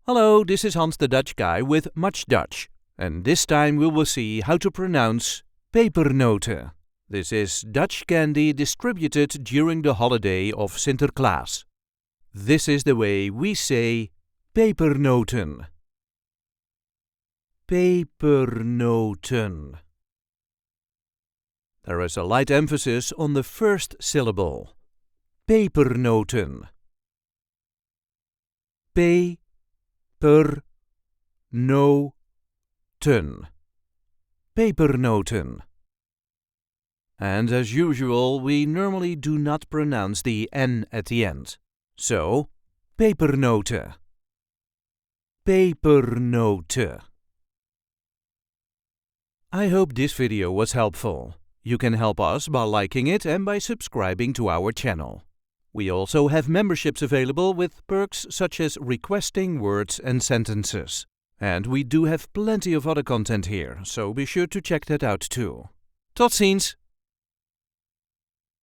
Hello, this is Hans the Dutch guy with Much Dutch, and this time we will see how to pronounce Pepernoten. This is Dutch candy distributed during the holiday of Sinterklaas. This is the way we say Pepernoten. Pepernoten. There is a light emphasis on the first syllable. Pepernoten. Pepernoten. Pepernoten. And as usual, we normally do not pronounce the N at the end. So, pepernoten. Pepernoten. I hope this video was helpful. You can help us by liking it and by subscribing to our channel. We also have memberships available with perks such as requesting words and sentences. And we do have plenty of other content here, so be sure to check that out too. Tot ziens!